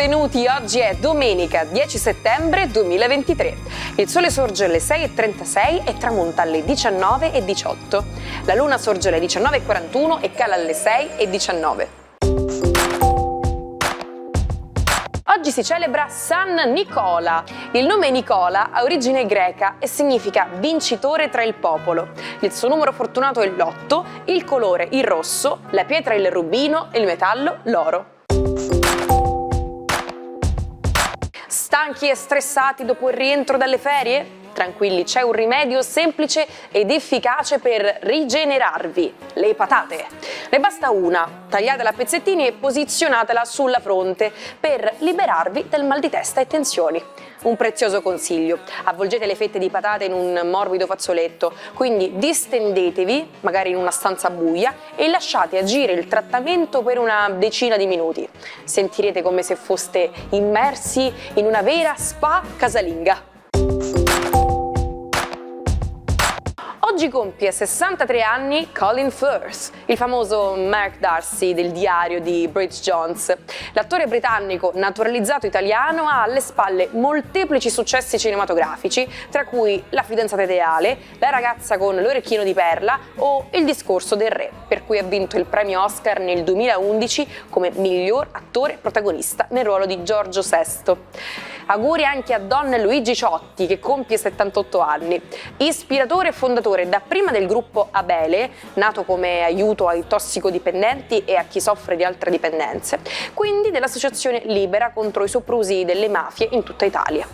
benvenuti. Oggi è domenica 10 settembre 2023. Il sole sorge alle 6:36 e tramonta alle 19:18. La luna sorge alle 19:41 e cala alle 6:19. Oggi si celebra San Nicola. Il nome Nicola ha origine greca e significa vincitore tra il popolo. Il suo numero fortunato è l'8, il colore il rosso, la pietra il rubino e il metallo l'oro. Stanchi e stressati dopo il rientro dalle ferie? Tranquilli, c'è un rimedio semplice ed efficace per rigenerarvi: le patate. Ne basta una, tagliatela a pezzettini e posizionatela sulla fronte per liberarvi dal mal di testa e tensioni. Un prezioso consiglio: avvolgete le fette di patate in un morbido fazzoletto, quindi distendetevi, magari in una stanza buia, e lasciate agire il trattamento per una decina di minuti. Sentirete come se foste immersi in una vera spa casalinga. Oggi compie 63 anni Colin Firth, il famoso Mark Darcy del diario di Bridget Jones. L'attore britannico naturalizzato italiano ha alle spalle molteplici successi cinematografici, tra cui La fidanzata ideale, La ragazza con l'orecchino di perla o Il discorso del re, per cui ha vinto il premio Oscar nel 2011 come miglior attore protagonista nel ruolo di Giorgio VI. Auguri anche a Don Luigi Ciotti, che compie 78 anni. Ispiratore e fondatore dapprima del gruppo Abele, nato come aiuto ai tossicodipendenti e a chi soffre di altre dipendenze, quindi dell'associazione Libera contro i soprusi delle mafie in tutta Italia.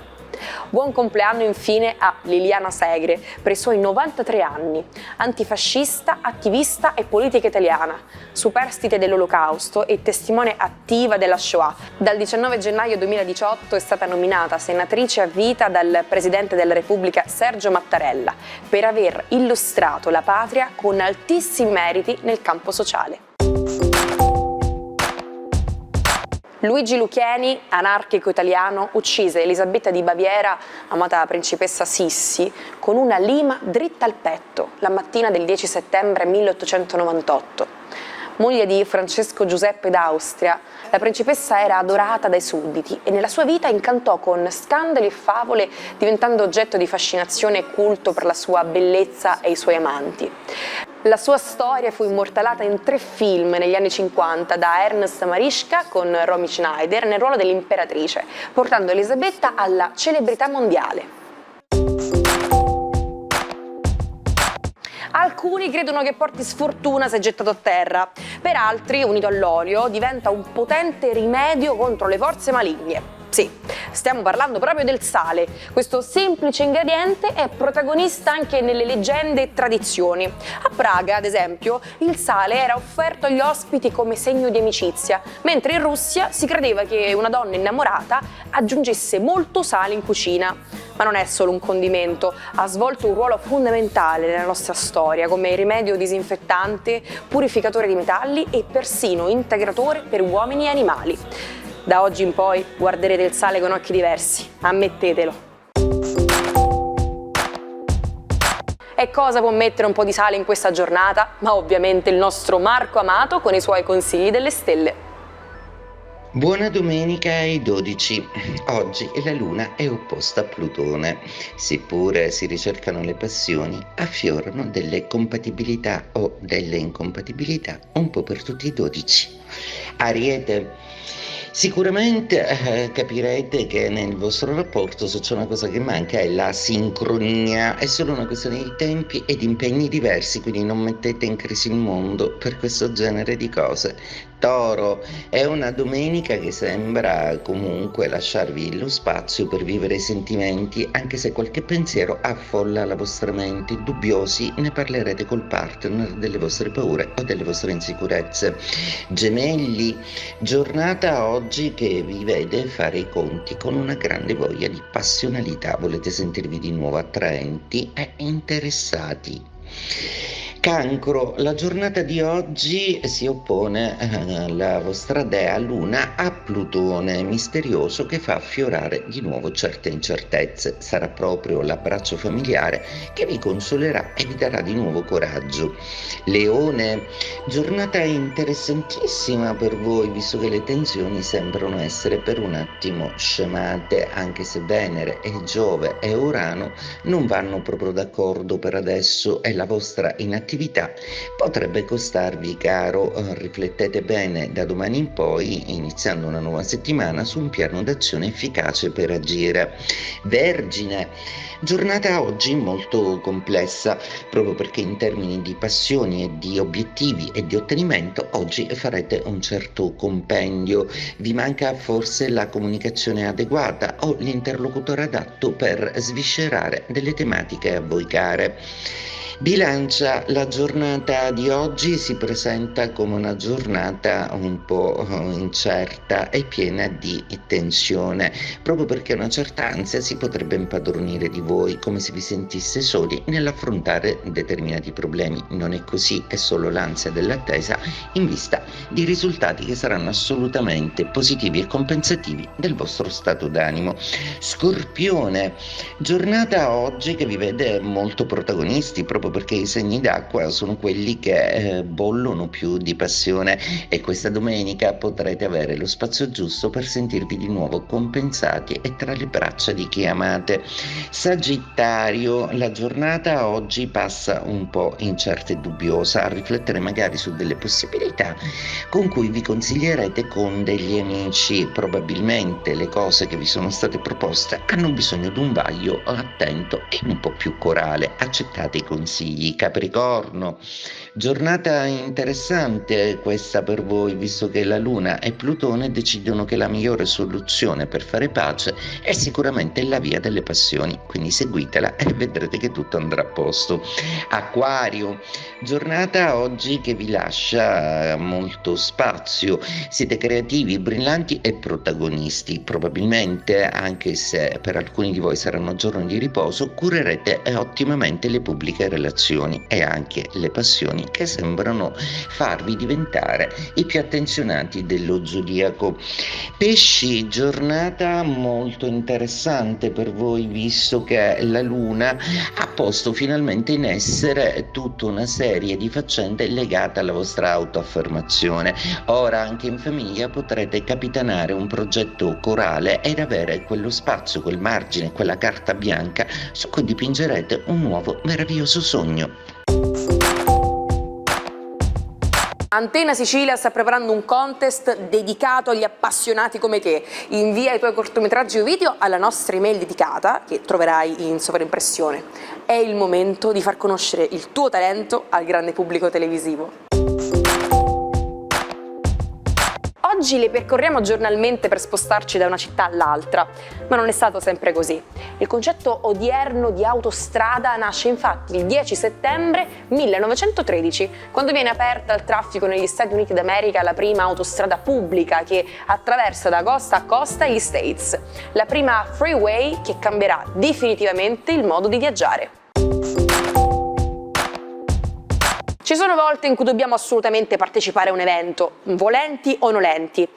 Buon compleanno infine a Liliana Segre per i suoi 93 anni, antifascista, attivista e politica italiana, superstite dell'Olocausto e testimone attiva della Shoah. Dal 19 gennaio 2018 è stata nominata senatrice a vita dal Presidente della Repubblica Sergio Mattarella per aver illustrato la patria con altissimi meriti nel campo sociale. Luigi Lucheni, anarchico italiano, uccise Elisabetta di Baviera, amata principessa Sissi, con una lima dritta al petto la mattina del 10 settembre 1898. Moglie di Francesco Giuseppe d'Austria, la principessa era adorata dai sudditi e nella sua vita incantò con scandali e favole, diventando oggetto di fascinazione e culto per la sua bellezza e i suoi amanti. La sua storia fu immortalata in 3 film negli anni 50 da Ernst Marischka con Romy Schneider nel ruolo dell'imperatrice, portando Elisabetta alla celebrità mondiale. Alcuni credono che porti sfortuna se gettato a terra, per altri, unito all'olio, diventa un potente rimedio contro le forze maligne. Sì, stiamo parlando proprio del sale. Questo semplice ingrediente è protagonista anche nelle leggende e tradizioni. A Praga, ad esempio, il sale era offerto agli ospiti come segno di amicizia, mentre in Russia si credeva che una donna innamorata aggiungesse molto sale in cucina. Ma non è solo un condimento, ha svolto un ruolo fondamentale nella nostra storia come rimedio disinfettante, purificatore di metalli e persino integratore per uomini e animali. Da oggi in poi guarderete il sale con occhi diversi, ammettetelo. E cosa può mettere un po' di sale in questa giornata? Ma ovviamente il nostro Marco Amato con i suoi consigli delle stelle. Buona domenica ai 12. Oggi la Luna è opposta a Plutone. Seppure si ricercano le passioni, affiorano delle compatibilità o delle incompatibilità un po' per tutti i 12. Ariete. Sicuramente capirete che nel vostro rapporto, se c'è una cosa che manca, è la sincronia. È solo una questione di tempi e di impegni diversi, quindi non mettete in crisi il mondo per questo genere di cose. Toro, è una domenica che sembra comunque lasciarvi lo spazio per vivere i sentimenti, anche se qualche pensiero affolla la vostra mente. Dubbiosi, ne parlerete col partner delle vostre paure o delle vostre insicurezze. Gemelli, giornata oggi che vi vede fare i conti con una grande voglia di passionalità, volete sentirvi di nuovo attraenti e interessati. Cancro, la giornata di oggi si oppone la vostra dea Luna a Plutone misterioso che fa affiorare di nuovo certe incertezze. Sarà proprio l'abbraccio familiare che vi consolerà e vi darà di nuovo coraggio. Leone, giornata interessantissima per voi, visto che le tensioni sembrano essere per un attimo scemate, anche se Venere e Giove e Urano non vanno proprio d'accordo per adesso e la vostra inattività potrebbe costarvi caro. Riflettete bene da domani in poi, iniziando una nuova settimana, su un piano d'azione efficace per agire. Vergine, giornata oggi molto complessa, proprio perché in termini di passioni e di obiettivi e di ottenimento oggi farete un certo compendio. Vi manca forse la comunicazione adeguata o l'interlocutore adatto per sviscerare delle tematiche a voi care. Bilancia, la giornata di oggi si presenta come una giornata un po' incerta e piena di tensione, proprio perché una certa ansia si potrebbe impadronire di voi, come se vi sentisse soli nell'affrontare determinati problemi. Non è così, è solo l'ansia dell'attesa in vista di risultati che saranno assolutamente positivi e compensativi del vostro stato d'animo. Scorpione, giornata oggi che vi vede molto protagonisti, proprio perché i segni d'acqua sono quelli che bollono più di passione, e questa domenica potrete avere lo spazio giusto per sentirvi di nuovo compensati e tra le braccia di chi amate. Sagittario, la giornata oggi passa un po' incerta e dubbiosa, a riflettere magari su delle possibilità con cui vi consiglierete con degli amici. Probabilmente le cose che vi sono state proposte hanno bisogno di un vaglio attento e un po' più corale. Accettate i consigli. Capricorno, giornata interessante questa per voi, visto che la Luna e Plutone decidono che la migliore soluzione per fare pace è sicuramente la via delle passioni, quindi seguitela e vedrete che tutto andrà a posto. Acquario, giornata oggi che vi lascia molto spazio, siete creativi, brillanti e protagonisti. Probabilmente, anche se per alcuni di voi saranno giorni di riposo, curerete ottimamente le pubbliche relazioni e anche le passioni che sembrano farvi diventare i più attenzionati dello zodiaco. Pesci, giornata molto interessante per voi, visto che la Luna ha posto finalmente in essere tutta una serie di faccende legate alla vostra autoaffermazione. Ora anche in famiglia potrete capitanare un progetto corale ed avere quello spazio, quel margine, quella carta bianca su cui dipingerete un nuovo meraviglioso sogno. Antena Sicilia sta preparando un contest dedicato agli appassionati come te. Invia i tuoi cortometraggi o video alla nostra email dedicata, che troverai in sovraimpressione. È il momento di far conoscere il tuo talento al grande pubblico televisivo. Oggi le percorriamo giornalmente per spostarci da una città all'altra, ma non è stato sempre così. Il concetto odierno di autostrada nasce infatti il 10 settembre 1913, quando viene aperta al traffico negli Stati Uniti d'America la prima autostrada pubblica che attraversa da costa a costa gli States, la prima freeway che cambierà definitivamente il modo di viaggiare. Ci sono volte in cui dobbiamo assolutamente partecipare a un evento, volenti o nolenti.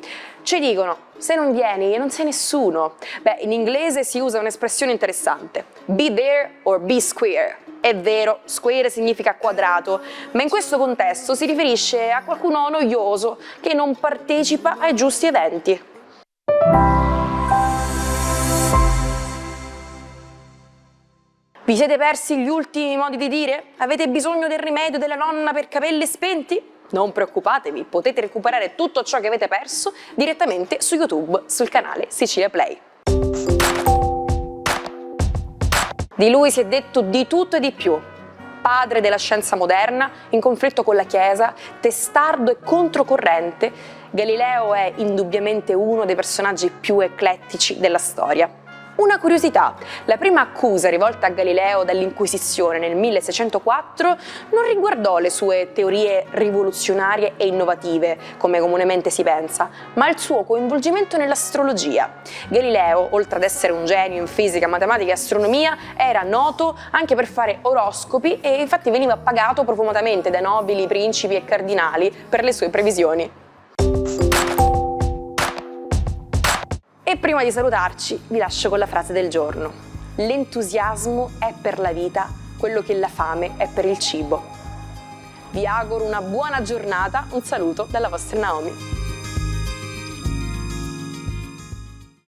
Ci dicono, se non vieni non sei nessuno. In inglese si usa un'espressione interessante, be there or be square. È vero, square significa quadrato, ma in questo contesto si riferisce a qualcuno noioso che non partecipa ai giusti eventi. Vi siete persi gli ultimi modi di dire? Avete bisogno del rimedio della nonna per capelli spenti? Non preoccupatevi, potete recuperare tutto ciò che avete perso direttamente su YouTube, sul canale Sicilia Play. Di lui si è detto di tutto e di più. Padre della scienza moderna, in conflitto con la Chiesa, testardo e controcorrente, Galileo è indubbiamente uno dei personaggi più eclettici della storia. Una curiosità, la prima accusa rivolta a Galileo dall'Inquisizione nel 1604 non riguardò le sue teorie rivoluzionarie e innovative, come comunemente si pensa, ma il suo coinvolgimento nell'astrologia. Galileo, oltre ad essere un genio in fisica, matematica e astronomia, era noto anche per fare oroscopi e infatti veniva pagato profumatamente da nobili, principi e cardinali per le sue previsioni. E prima di salutarci vi lascio con la frase del giorno. L'entusiasmo è per la vita quello che la fame è per il cibo. Vi auguro una buona giornata, un saluto dalla vostra Naomi.